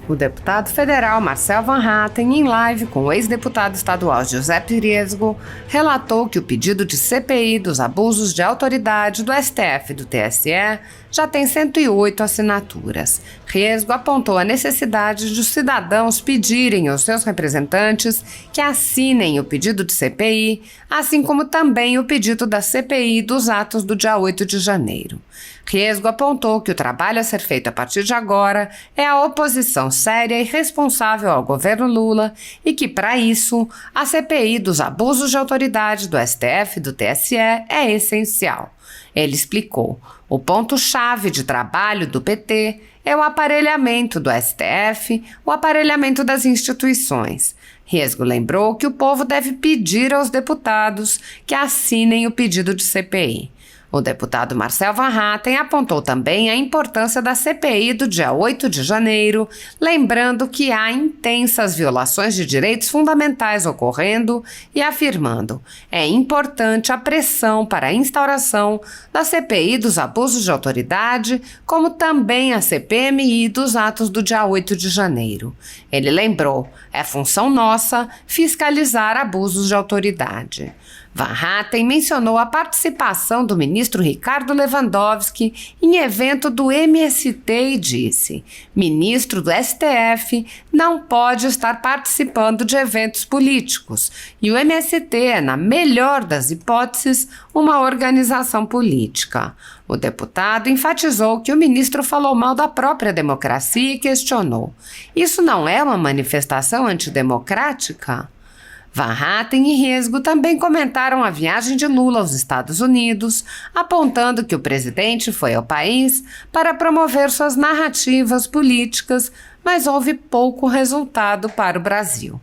O deputado federal Marcel Van Hatten, em live com o ex-deputado estadual Giuseppe Riesgo, relatou que o pedido de CPI dos abusos de autoridade do STF e do TSE já tem 108 assinaturas. Riesgo apontou a necessidade de os cidadãos pedirem aos seus representantes que assinem o pedido de CPI, assim como também o pedido da CPI dos atos do dia 8 de janeiro. Riesgo apontou que o trabalho a ser feito a partir de agora é a oposição séria e responsável ao governo Lula e que, para isso, a CPI dos abusos de autoridade do STF e do TSE é essencial. Ele explicou: o ponto-chave de trabalho do PT é o aparelhamento do STF, o aparelhamento das instituições. Riesgo lembrou que o povo deve pedir aos deputados que assinem o pedido de CPI. O deputado Marcel Van Hatten apontou também a importância da CPI do dia 8 de janeiro, lembrando que há intensas violações de direitos fundamentais ocorrendo e afirmando: é importante a pressão para a instauração da CPI dos abusos de autoridade, como também a CPMI dos atos do dia 8 de janeiro. Ele lembrou: é função nossa fiscalizar abusos de autoridade. Van Hatten mencionou a participação do ministro Ricardo Lewandowski em evento do MST e disse: ministro do STF não pode estar participando de eventos políticos e o MST é, na melhor das hipóteses, uma organização política. O deputado enfatizou que o ministro falou mal da própria democracia e questionou: isso não é uma manifestação antidemocrática? Van Hatten e Riesgo também comentaram a viagem de Lula aos Estados Unidos, apontando que o presidente foi ao país para promover suas narrativas políticas, mas houve pouco resultado para o Brasil.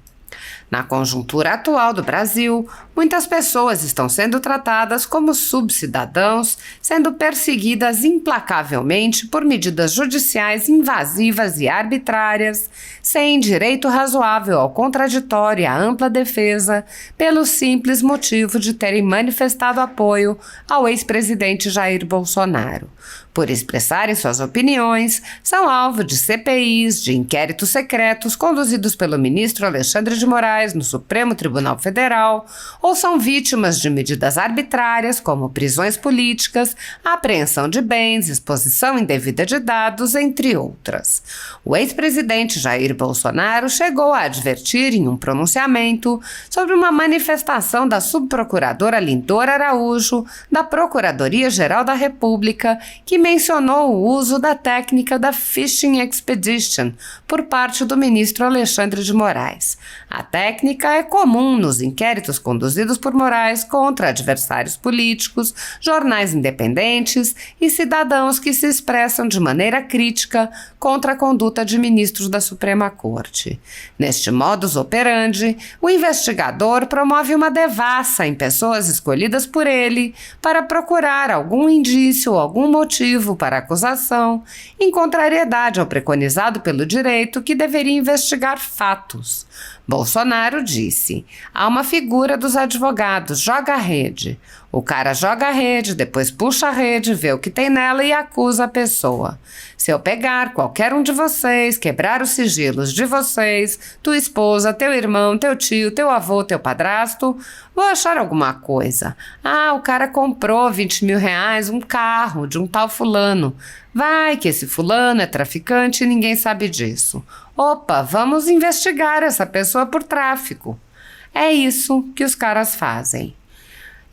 Na conjuntura atual do Brasil, muitas pessoas estão sendo tratadas como subcidadãos, sendo perseguidas implacavelmente por medidas judiciais invasivas e arbitrárias, sem direito razoável ao contraditório e à ampla defesa, pelo simples motivo de terem manifestado apoio ao ex-presidente Jair Bolsonaro. Por expressarem suas opiniões, são alvo de CPIs, de inquéritos secretos conduzidos pelo ministro Alexandre de Moraes no Supremo Tribunal Federal, ou são vítimas de medidas arbitrárias como prisões políticas, apreensão de bens, exposição indevida de dados, entre outras. O ex-presidente Jair Bolsonaro chegou a advertir em um pronunciamento sobre uma manifestação da subprocuradora Lindor Araújo, da Procuradoria-Geral da República, que mencionou o uso da técnica da Fishing Expedition por parte do ministro Alexandre de Moraes. A técnica é comum nos inquéritos conduzidos por Moraes contra adversários políticos, jornais independentes e cidadãos que se expressam de maneira crítica contra a conduta de ministros da Suprema Corte. Neste modus operandi, o investigador promove uma devassa em pessoas escolhidas por ele para procurar algum indício ou algum motivo para a acusação, em contrariedade ao preconizado pelo direito que deveria investigar fatos. Bolsonaro disse: há uma figura dos advogados, joga a rede. O cara joga a rede, depois puxa a rede, vê o que tem nela e acusa a pessoa. Se eu pegar qualquer um de vocês, quebrar os sigilos de vocês, tua esposa, teu irmão, teu tio, teu avô, teu padrasto, vou achar alguma coisa. Ah, o cara comprou R$20 mil um carro de um tal fulano. Vai que esse fulano é traficante e ninguém sabe disso. Opa, vamos investigar essa pessoa por tráfico. É isso que os caras fazem.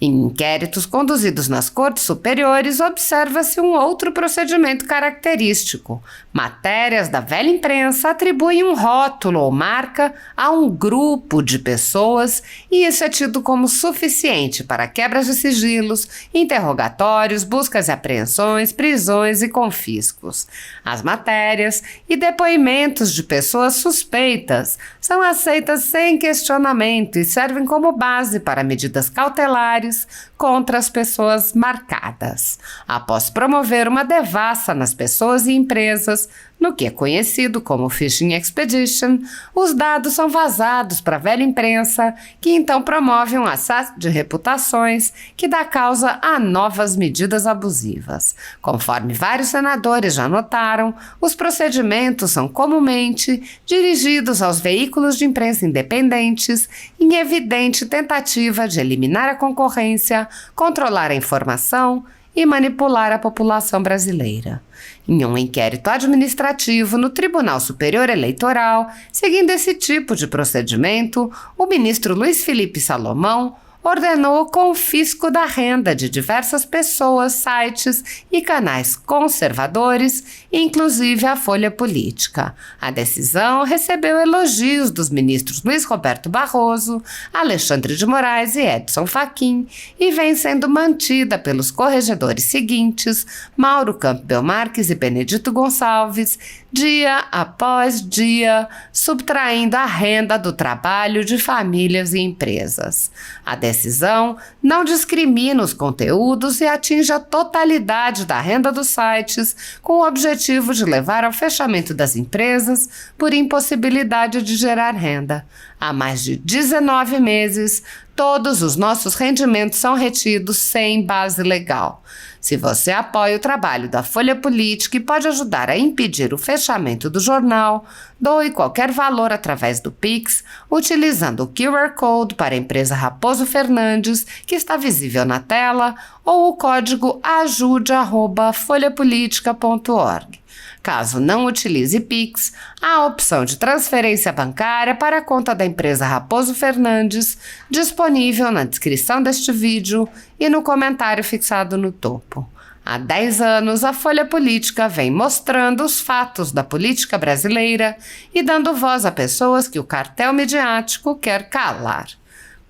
Em inquéritos conduzidos nas cortes superiores, observa-se um outro procedimento característico. Matérias da velha imprensa atribuem um rótulo ou marca a um grupo de pessoas e isso é tido como suficiente para quebras de sigilos, interrogatórios, buscas e apreensões, prisões e confiscos. As matérias e depoimentos de pessoas suspeitas são aceitas sem questionamento e servem como base para medidas cautelares contra as pessoas marcadas. Após promover uma devassa nas pessoas e empresas, No que é conhecido como Phishing Expedition, os dados são vazados para a velha imprensa, que então promove um assédio de reputações que dá causa a novas medidas abusivas. Conforme vários senadores já notaram, os procedimentos são comumente dirigidos aos veículos de imprensa independentes em evidente tentativa de eliminar a concorrência, controlar a informação e manipular a população brasileira. Em um inquérito administrativo no Tribunal Superior Eleitoral, seguindo esse tipo de procedimento, o ministro Luiz Felipe Salomão ordenou o confisco da renda de diversas pessoas, sites e canais conservadores, inclusive a Folha Política. A decisão recebeu elogios dos ministros Luiz Roberto Barroso, Alexandre de Moraes e Edson Fachin e vem sendo mantida pelos corregedores seguintes, Mauro Campbell Marques e Benedito Gonçalves, dia após dia, subtraindo a renda do trabalho de famílias e empresas. A decisão não discrimina os conteúdos e atinge a totalidade da renda dos sites, com o objetivo de levar ao fechamento das empresas por impossibilidade de gerar renda. Há mais de 19 meses, todos os nossos rendimentos são retidos sem base legal. Se você apoia o trabalho da Folha Política e pode ajudar a impedir o fechamento do jornal, doe qualquer valor através do Pix, utilizando o QR Code para a empresa Raposo Fernandes, que está visível na tela, ou o código ajude@folhapolitica.org. Caso não utilize Pix, há a opção de transferência bancária para a conta da empresa Raposo Fernandes, disponível na descrição deste vídeo e no comentário fixado no topo. Há 10 anos, a Folha Política vem mostrando os fatos da política brasileira e dando voz a pessoas que o cartel midiático quer calar.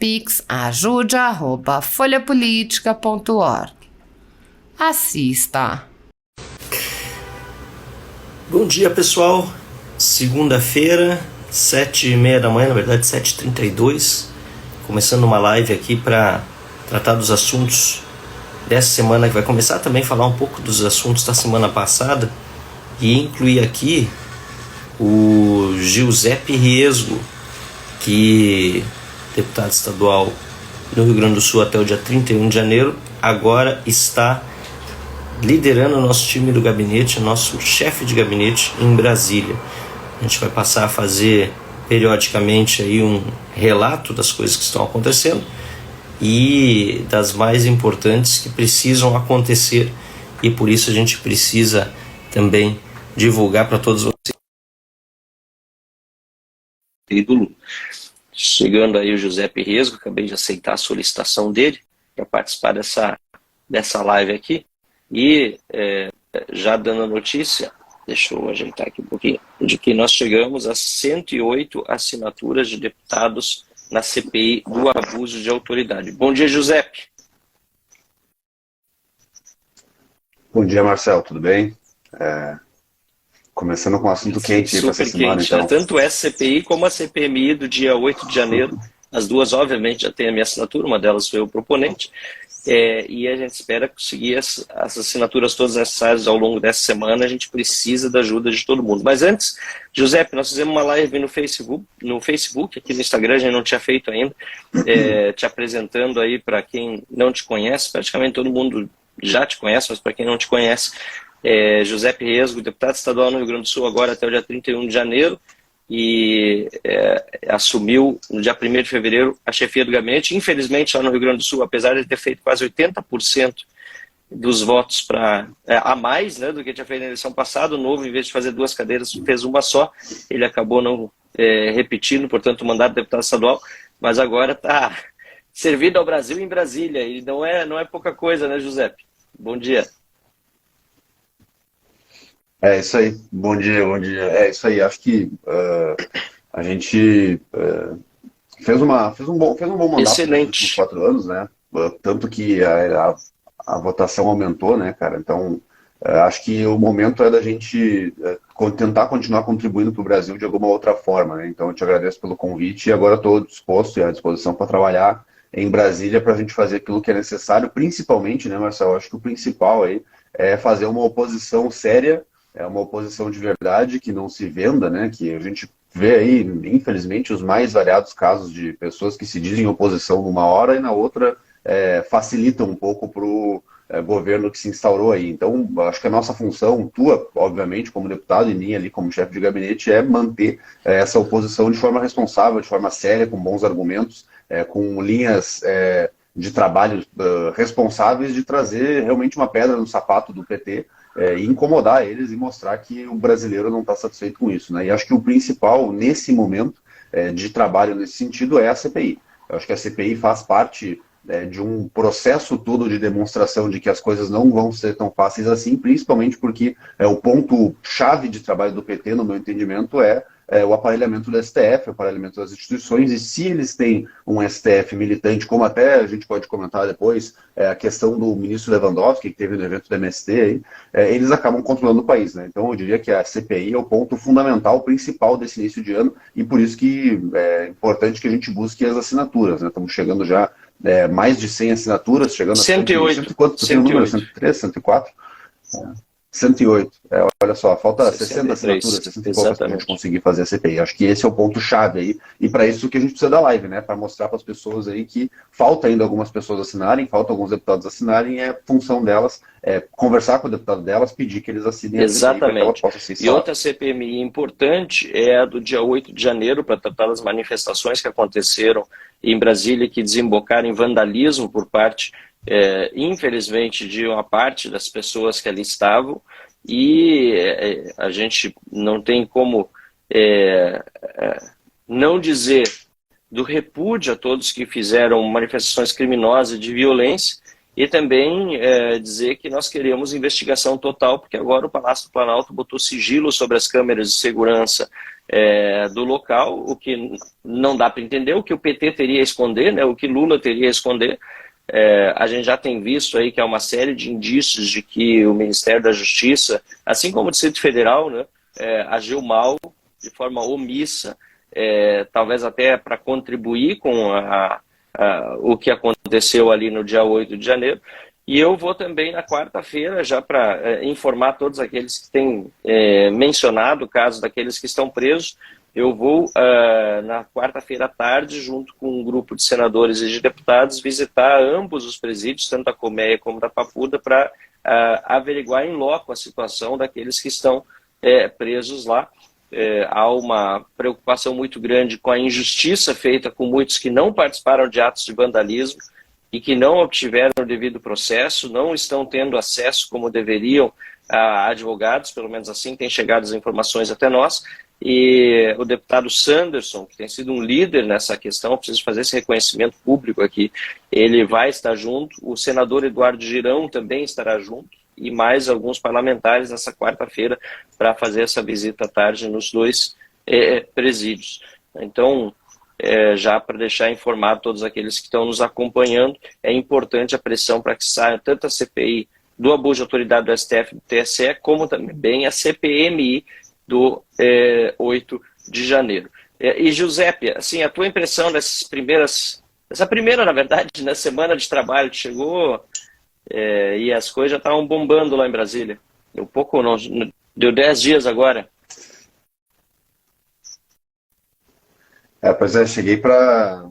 Pix ajude@folhapolitica.org. Assista! Bom dia, pessoal. Segunda-feira, 7h30 da manhã, na verdade 7h32, começando uma live aqui para tratar dos assuntos dessa semana, que vai começar também a falar um pouco dos assuntos da semana passada e incluir aqui o Giuseppe Riesgo, que é deputado estadual no Rio Grande do Sul até o dia 31 de janeiro, agora está liderando o nosso time do gabinete, nosso chefe de gabinete em Brasília. A gente vai passar a fazer periodicamente aí um relato das coisas que estão acontecendo e das mais importantes que precisam acontecer, e por isso a gente precisa também divulgar para todos vocês. Querido Lu, chegando aí o Giuseppe Riesgo, acabei de aceitar a solicitação dele para participar dessa live aqui. E já dando a notícia, deixa eu ajeitar aqui um pouquinho, de que nós chegamos a 108 assinaturas de deputados na CPI do abuso de autoridade. Bom dia, Giuseppe. Bom dia, Marcelo, tudo bem? Começando com um assunto quente aí para essa semana, então. Tanto essa CPI como a CPMI do dia 8 de janeiro, as duas obviamente já têm a minha assinatura, uma delas foi o proponente. E a gente espera conseguir as assinaturas todas necessárias ao longo dessa semana. A gente precisa da ajuda de todo mundo. Mas antes, Giuseppe, nós fizemos uma live no Facebook, aqui no Instagram, a gente não tinha feito ainda, te apresentando aí para quem não te conhece. Praticamente todo mundo já te conhece, mas para quem não te conhece, Giuseppe Riesgo, deputado estadual no Rio Grande do Sul agora até o dia 31 de janeiro, e assumiu no dia 1º de fevereiro a chefia do gabinete. Infelizmente, lá no Rio Grande do Sul, apesar de ter feito quase 80% dos votos a mais, né, do que tinha feito na eleição passada, o Novo, em vez de fazer 2 cadeiras, fez uma só. Ele acabou não repetindo, portanto, o mandato de deputado estadual, mas agora está servido ao Brasil em Brasília, e não é pouca coisa, né, Giuseppe? Bom dia. É isso aí, bom dia, bom dia. É isso aí, acho que a gente fez um bom mandato Excelente. nos 4 anos, né? Tanto que a votação aumentou, né, cara? Então, acho que o momento é da gente tentar continuar contribuindo para o Brasil de alguma outra forma, né? Então, eu te agradeço pelo convite e agora estou disposto e à disposição para trabalhar em Brasília para a gente fazer aquilo que é necessário, principalmente, né, Marcelo? Acho que o principal aí é fazer uma oposição séria é uma oposição de verdade, que não se venda, né? Que a gente vê aí, infelizmente, os mais variados casos de pessoas que se dizem oposição numa hora e na outra facilitam um pouco para o governo que se instaurou aí. Então, acho que a nossa função, tua, obviamente, como deputado, e minha ali como chefe de gabinete, é manter essa oposição de forma responsável, de forma séria, com bons argumentos, com linhas de trabalho responsáveis de trazer realmente uma pedra no sapato do PT e incomodar eles e mostrar que o brasileiro não está satisfeito com isso, né? E acho que o principal, nesse momento de trabalho nesse sentido, é a CPI. Eu acho que a CPI faz parte de um processo todo de demonstração de que as coisas não vão ser tão fáceis assim, principalmente porque o ponto-chave de trabalho do PT, no meu entendimento, o aparelhamento do STF, o aparelhamento das instituições, e se eles têm um STF militante, como até a gente pode comentar depois, a questão do ministro Lewandowski, que teve no evento do MST, aí, eles acabam controlando o país, né? Então eu diria que a CPI é o ponto fundamental, principal desse início de ano, e por isso que é importante que a gente busque as assinaturas, né? Estamos chegando já mais de 100 assinaturas, chegando a 108. Quanto tem o número? 103, 104? 108. Olha só, falta 60 assinaturas, 60 e poucas para a gente conseguir fazer a CPI. Acho que esse é o ponto-chave aí. E para isso que a gente precisa da live, né? Para mostrar para as pessoas aí que falta ainda algumas pessoas assinarem, falta alguns deputados assinarem, e é função delas conversar com o deputado delas, pedir que eles assinem Exatamente. a CPI para que ela possa ser instalada. E outra CPMI importante é a do dia 8 de janeiro, para tratar das manifestações que aconteceram em Brasília, que desembocaram em vandalismo por parte, infelizmente, de uma parte das pessoas que ali estavam, e a gente não tem como não dizer do repúdio a todos que fizeram manifestações criminosas de violência, e também dizer que nós queremos investigação total, porque agora o Palácio do Planalto botou sigilo sobre as câmeras de segurança do local, o que não dá para entender, o que o PT teria a esconder, né, o que Lula teria a esconder. A gente já tem visto aí que há uma série de indícios de que o Ministério da Justiça, assim como o Distrito Federal, né, agiu mal, de forma omissa, talvez até para contribuir com o que aconteceu ali no dia 8 de janeiro. E eu vou também na quarta-feira, já para informar todos aqueles que têm mencionado o caso daqueles que estão presos. Eu vou, na quarta-feira à tarde, junto com um grupo de senadores e de deputados, visitar ambos os presídios, tanto da Colmeia como da Papuda, para averiguar em loco a situação daqueles que estão presos lá. Há uma preocupação muito grande com a injustiça feita com muitos que não participaram de atos de vandalismo e que não obtiveram o devido processo, não estão tendo acesso como deveriam a advogados, pelo menos assim têm chegado as informações até nós. E o deputado Sanderson, que tem sido um líder nessa questão, preciso fazer esse reconhecimento público aqui, ele vai estar junto, o senador Eduardo Girão também estará junto, e mais alguns parlamentares nessa quarta-feira para fazer essa visita à tarde nos dois presídios. Então, já para deixar informado todos aqueles que estão nos acompanhando, é importante a pressão para que saia tanto a CPI do abuso de autoridade do STF e do TSE, como também a CPMI do 8 de janeiro. E, Giuseppe, assim, a tua impressão dessa primeira, na verdade, na semana de trabalho que chegou, e as coisas já estavam bombando lá em Brasília. Deu 10 dias agora. Pois cheguei para...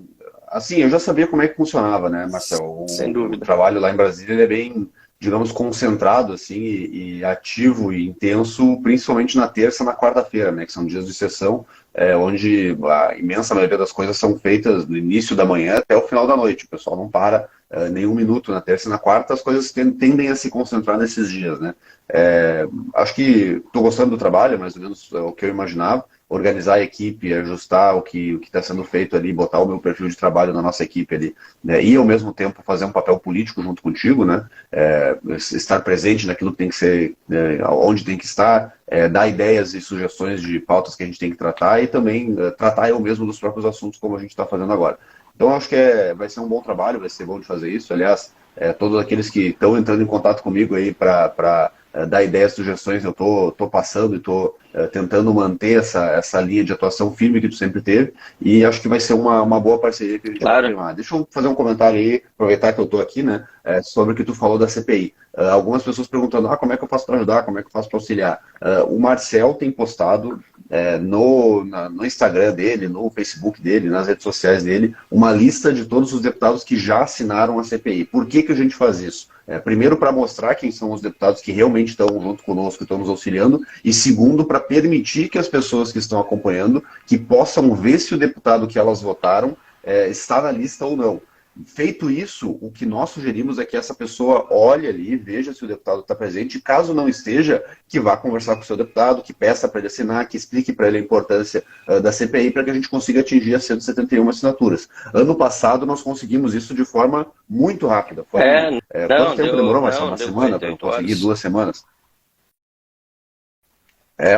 Assim, eu já sabia como é que funcionava, né, Marcelo? Sem dúvida. O trabalho lá em Brasília ele é bem, digamos, concentrado, assim, e ativo e intenso, principalmente na terça e na quarta-feira, né, que são dias de sessão, onde a imensa maioria das coisas são feitas do início da manhã até o final da noite. O pessoal não para nenhum minuto na terça e na quarta, as coisas tendem a se concentrar nesses dias, né. Acho que estou gostando do trabalho, mais ou menos o que eu imaginava. Organizar a equipe, ajustar o que está sendo feito ali, botar o meu perfil de trabalho na nossa equipe ali, né, e ao mesmo tempo fazer um papel político junto contigo, né, estar presente naquilo que tem que ser, onde tem que estar, dar ideias e sugestões de pautas que a gente tem que tratar e também tratar eu mesmo dos próprios assuntos como a gente está fazendo agora. Então acho que vai ser um bom trabalho, vai ser bom de fazer isso. Aliás, todos aqueles que estão entrando em contato comigo aí para dar ideias, sugestões, eu tô passando e tô tentando manter essa linha de atuação firme que tu sempre teve, e acho que vai ser uma boa parceria que a gente vai firmar. Deixa eu fazer um comentário aí, aproveitar que eu estou aqui, né, sobre o que tu falou da CPI. Algumas pessoas perguntando, como é que eu faço para ajudar, como é que eu faço para auxiliar? O Marcel tem postado no Instagram dele, no Facebook dele, nas redes sociais dele, uma lista de todos os deputados que já assinaram a CPI. Por que a gente faz isso? Primeiro, para mostrar quem são os deputados que realmente estão junto conosco, estão nos auxiliando, e segundo, para permitir que as pessoas que estão acompanhando, que possam ver se o deputado que elas votaram está na lista ou não. Feito isso, o que nós sugerimos é que essa pessoa olhe ali, veja se o deputado está presente, e caso não esteja, que vá conversar com o seu deputado, que peça para ele assinar, que explique para ele a importância da CPI, para que a gente consiga atingir as 171 assinaturas. Ano passado nós conseguimos isso de forma muito rápida. Quanto tempo demorou, Marcelo? Uma semana para eu conseguir? 2 semanas?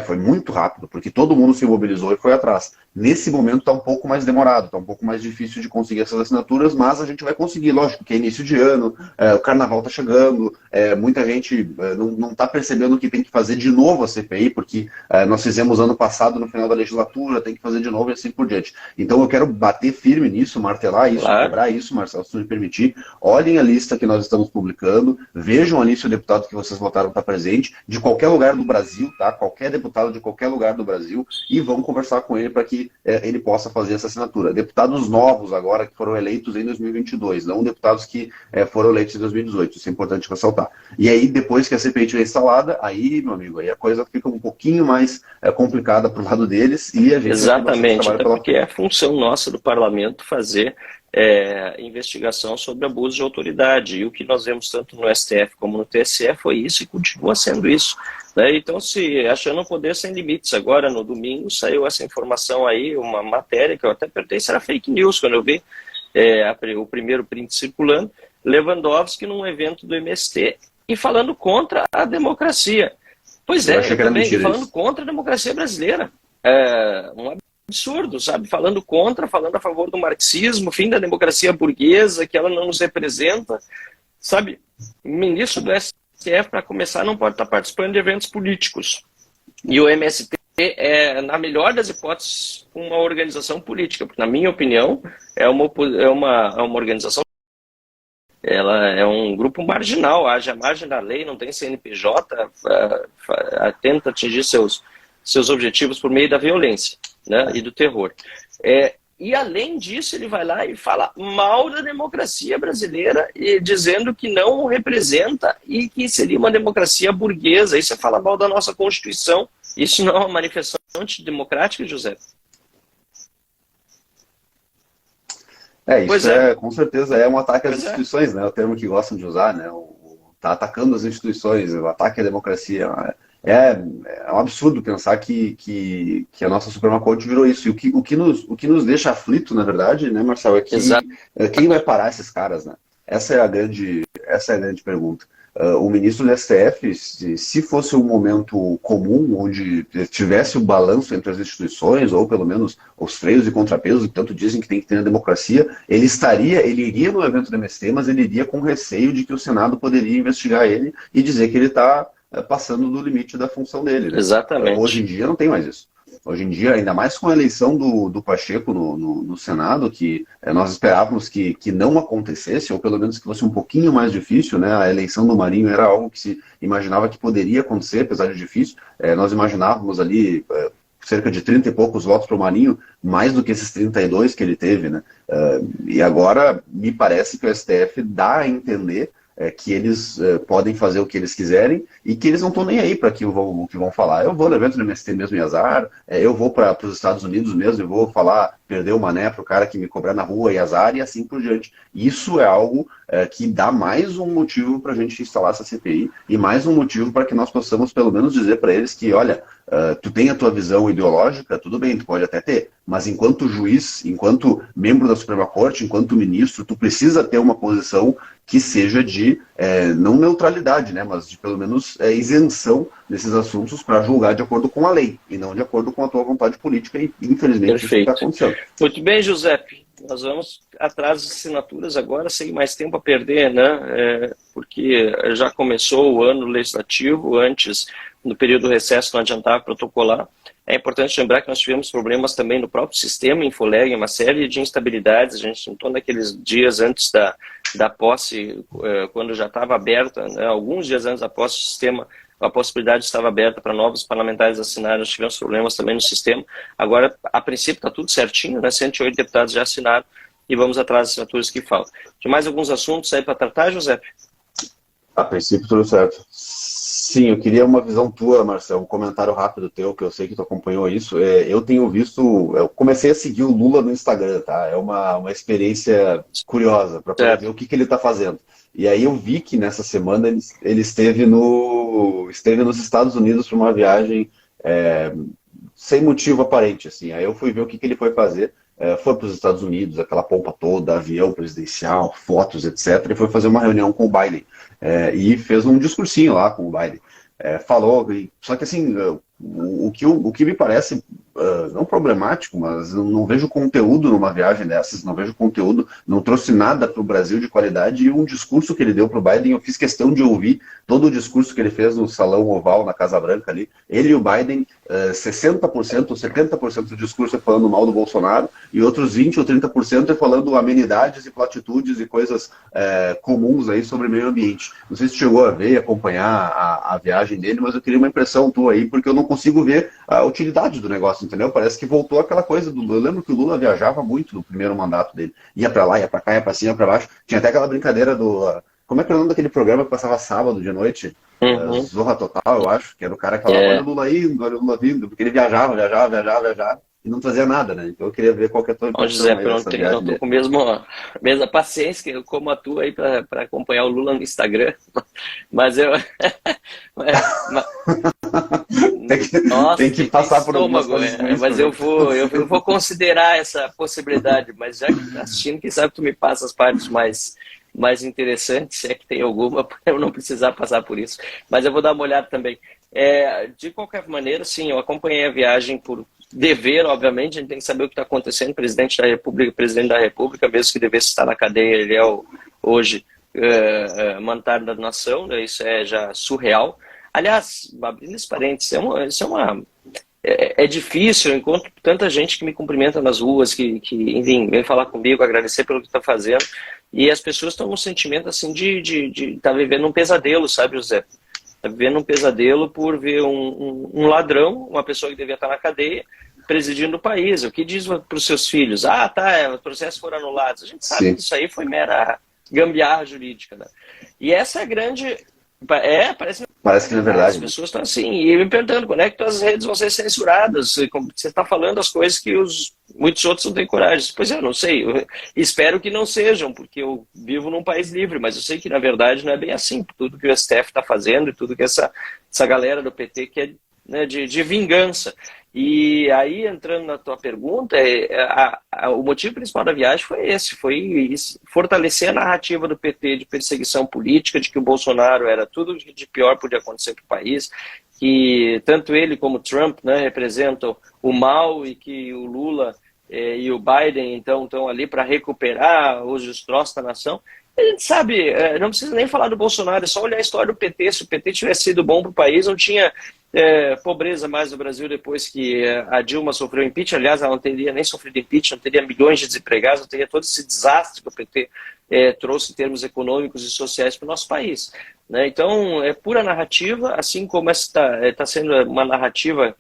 Foi muito rápido, porque todo mundo se mobilizou e foi atrás. Nesse momento está um pouco mais demorado, está um pouco mais difícil de conseguir essas assinaturas, mas a gente vai conseguir, lógico, que é início de ano, o carnaval está chegando, muita gente não está percebendo que tem que fazer de novo a CPI, porque nós fizemos ano passado, no final da legislatura, tem que fazer de novo e assim por diante. Então eu quero bater firme nisso, martelar isso, quebrar isso, Marcelo, se tu me permitir. Olhem a lista que nós estamos publicando, vejam ali se o deputado que vocês votaram está presente, de qualquer lugar do Brasil, tá? Qualquer deputado de qualquer lugar do Brasil, e vão conversar com ele para que ele possa fazer essa assinatura. Deputados novos agora que foram eleitos em 2022, não deputados que foram eleitos em 2018, isso é importante ressaltar. E aí, depois que a CPI estiver instalada, aí, meu amigo, aí a coisa fica um pouquinho mais complicada para o lado deles, e a gente... Exatamente, até porque é função nossa do parlamento fazer investigação sobre abuso de autoridade, e o que nós vemos tanto no STF como no TSE foi isso e continua sendo isso. Então, se achando um poder sem limites, agora no domingo saiu essa informação aí, uma matéria que eu até perguntei se era fake news quando eu vi o primeiro print circulando, Lewandowski num evento do MST e falando contra a democracia. Pois também falando contra a democracia brasileira. Um absurdo, sabe? Falando a favor do marxismo, fim da democracia burguesa, que ela não nos representa, sabe? O ministro do STF, para começar, não pode estar participando de eventos políticos. E o MST na melhor das hipóteses, uma organização política, porque, na minha opinião, é uma organização, ela é um grupo marginal, age à margem da lei, não tem CNPJ, tenta atingir seus objetivos por meio da violência, né, e do terror. E, além disso, ele vai lá e fala mal da democracia brasileira, dizendo que não o representa e que seria uma democracia burguesa. Isso é falar mal da nossa Constituição. Isso não é uma manifestação antidemocrática, José? Isso com certeza é um ataque às instituições, né? O termo que gostam de usar, né? Tá atacando as instituições, o ataque à democracia. É um absurdo pensar que a nossa Suprema Corte virou isso. E o que nos deixa aflito, na verdade, né, Marcelo, é que quem vai parar esses caras, né? Essa é a grande pergunta. O ministro do STF, se fosse um momento comum, onde tivesse o balanço entre as instituições, ou pelo menos os freios e contrapesos, que tanto dizem que tem que ter na democracia, ele iria no evento do MST, mas ele iria com receio de que o Senado poderia investigar ele e dizer que ele está passando do limite da função dele. Né? Exatamente. Hoje em dia não tem mais isso. Hoje em dia, ainda mais com a eleição do Pacheco no Senado, que nós esperávamos que não acontecesse, ou pelo menos que fosse um pouquinho mais difícil, né? A eleição do Marinho era algo que se imaginava que poderia acontecer, apesar de difícil. Nós imaginávamos ali cerca de 30 e poucos votos para o Marinho, mais do que esses 32 que ele teve, né? E agora, me parece que o STF dá a entender que eles podem fazer o que eles quiserem e que eles não estão nem aí para o que vão falar. Eu vou no evento do MST mesmo e azar, eu vou para os Estados Unidos mesmo e vou falar, perder o mané para o cara que me cobrar na rua e azar e assim por diante. Isso é algo que dá mais um motivo para a gente instalar essa CPI e mais um motivo para que nós possamos pelo menos dizer para eles que, olha, tu tem a tua visão ideológica, tudo bem, tu pode até ter, mas enquanto juiz, enquanto membro da Suprema Corte, enquanto ministro, tu precisa ter uma posição que seja de, não neutralidade, né, mas de pelo menos isenção desses assuntos para julgar de acordo com a lei e não de acordo com a tua vontade política e, infelizmente, isso está acontecendo. Muito bem, Giuseppe. Nós vamos atrás das assinaturas agora, sem mais tempo a perder, né? Porque já começou o ano legislativo, antes no período do recesso não adiantava protocolar. É importante lembrar que nós tivemos problemas também no próprio sistema Infoleg, uma série de instabilidades. A gente não está naqueles dias antes da posse, quando já estava aberta, né, alguns dias antes da posse, o sistema, a possibilidade estava aberta para novos parlamentares assinarem. Nós tivemos problemas também no sistema. Agora, a princípio, está tudo certinho, né? 108 deputados já assinaram e vamos atrás das assinaturas que faltam. Tem mais alguns assuntos aí para tratar, José? A princípio, tudo certo. Sim, eu queria uma visão tua, Marcelo, um comentário rápido teu, que eu sei que tu acompanhou isso. Eu tenho visto, eu comecei a seguir o Lula no Instagram, tá? É uma experiência curiosa para poder ver o que ele está fazendo. E aí eu vi que nessa semana ele esteve nos Estados Unidos para uma viagem sem motivo aparente, assim. Aí eu fui ver o que ele foi fazer. Foi para os Estados Unidos, aquela pompa toda, avião presidencial, fotos, etc. E foi fazer uma reunião com o Biden. E fez um discursinho lá com o Biden. Falou, só que assim, o que me parece não problemático, mas eu não vejo conteúdo numa viagem dessas, não vejo conteúdo, não trouxe nada para o Brasil de qualidade, e um discurso que ele deu para o Biden, eu fiz questão de ouvir todo o discurso que ele fez no Salão Oval, na Casa Branca ali, ele e o Biden, 60% ou 70% do discurso é falando mal do Bolsonaro, e outros 20% ou 30% é falando amenidades e platitudes e coisas comuns aí sobre o meio ambiente. Não sei se chegou a ver, acompanhar a viagem dele, mas eu queria uma impressão tua aí, porque eu não consigo ver a utilidade do negócio, entendeu? Parece que voltou aquela coisa do... Eu lembro que o Lula viajava muito no primeiro mandato dele. Ia pra lá, ia pra cá, ia pra cima, ia pra baixo. Tinha até aquela brincadeira do... Como é que era o nome daquele programa que passava sábado de noite? Zorra Total, eu acho. Que era o cara que falava, olha o Lula indo, olha o Lula vindo. Porque ele viajava e não fazia nada, né? Então eu queria ver qual que é a tua impressão. José, eu não tô com a mesma paciência como a tua aí para acompanhar o Lula no Instagram, mas eu... tem que passar por algumas coisas. Mas eu vou considerar essa possibilidade, mas já que tá assistindo, quem sabe tu me passa as partes mais interessantes, se é que tem alguma, para eu não precisar passar por isso. Mas eu vou dar uma olhada também. De qualquer maneira, sim, eu acompanhei a viagem por dever, obviamente. A gente tem que saber o que está acontecendo. Presidente da República, mesmo que devesse estar na cadeia, ele é hoje mandatário da nação, né? Isso é já surreal. Aliás, abrindo esse parênteses, é difícil. Eu encontro tanta gente que me cumprimenta nas ruas, que enfim, vem falar comigo, agradecer pelo que está fazendo, e as pessoas estão num sentimento assim de estar vivendo um pesadelo, sabe, José? Está vivendo um pesadelo por ver um ladrão, uma pessoa que devia estar na cadeia, presidindo o país. O que diz para os seus filhos? Os processos foram anulados. A gente sabe que isso aí foi mera gambiarra jurídica, né? E essa é a grande... Parece que não é verdade. As pessoas estão assim, e me perguntando quando é que as redes vão ser censuradas. Você está falando as coisas que muitos outros não têm coragem. Pois eu não sei, eu espero que não sejam, porque eu vivo num país livre, mas eu sei que na verdade não é bem assim. Tudo que o STF está fazendo e tudo que essa galera do PT quer, né, de vingança. E aí, entrando na tua pergunta, o motivo principal da viagem foi fortalecer a narrativa do PT de perseguição política, de que o Bolsonaro era tudo de pior podia acontecer para o país, que tanto ele como Trump, né, representam o mal, e que o Lula e o Biden então estão ali para recuperar os destroços da nação. A gente sabe, não precisa nem falar do Bolsonaro, é só olhar a história do PT. Se o PT tivesse sido bom para o país, não tinha pobreza mais no Brasil depois que a Dilma sofreu impeachment. Aliás, ela não teria nem sofrido impeachment, não teria milhões de desempregados, não teria todo esse desastre que o PT trouxe em termos econômicos e sociais para o nosso país, né? Então, é pura narrativa, assim como essa está sendo uma narrativa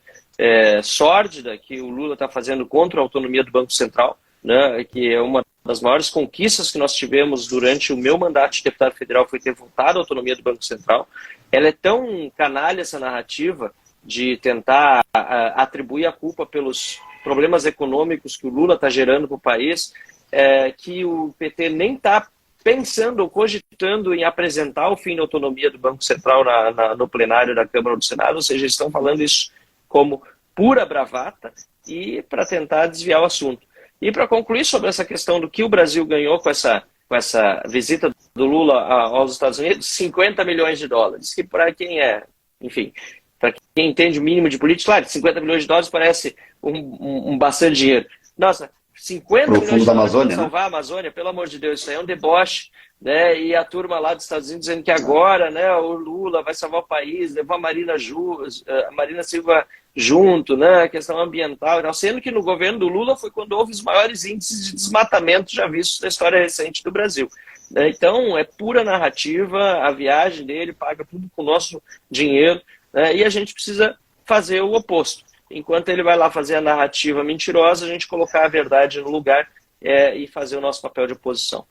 sórdida que o Lula está fazendo contra a autonomia do Banco Central, né, que é uma das maiores conquistas que nós tivemos durante o meu mandato de deputado federal, foi ter votado a autonomia do Banco Central. Ela é tão canalha, essa narrativa, de tentar atribuir a culpa pelos problemas econômicos que o Lula está gerando para o país, que o PT nem está pensando ou cogitando em apresentar o fim da autonomia do Banco Central no plenário da Câmara ou do Senado. Ou seja, eles estão falando isso como pura bravata e para tentar desviar o assunto. E para concluir sobre essa questão do que o Brasil ganhou com essa visita do Lula aos Estados Unidos, 50 milhões de dólares, que para quem enfim, para quem entende o mínimo de política, claro, 50 milhões de dólares parece um bastante dinheiro. Nossa, 50 Pro milhões fundo de da dólares Amazônia, para né? salvar a Amazônia, pelo amor de Deus, isso aí é um deboche, né? E a turma lá dos Estados Unidos dizendo que agora, né, o Lula vai salvar o país, levou a Marina Silva junto, né, a questão ambiental e tal, sendo que no governo do Lula foi quando houve os maiores índices de desmatamento já vistos na história recente do Brasil. Então, é pura narrativa, a viagem dele paga tudo com o nosso dinheiro, né, e a gente precisa fazer o oposto. Enquanto ele vai lá fazer a narrativa mentirosa, a gente colocar a verdade no lugar e fazer o nosso papel de oposição.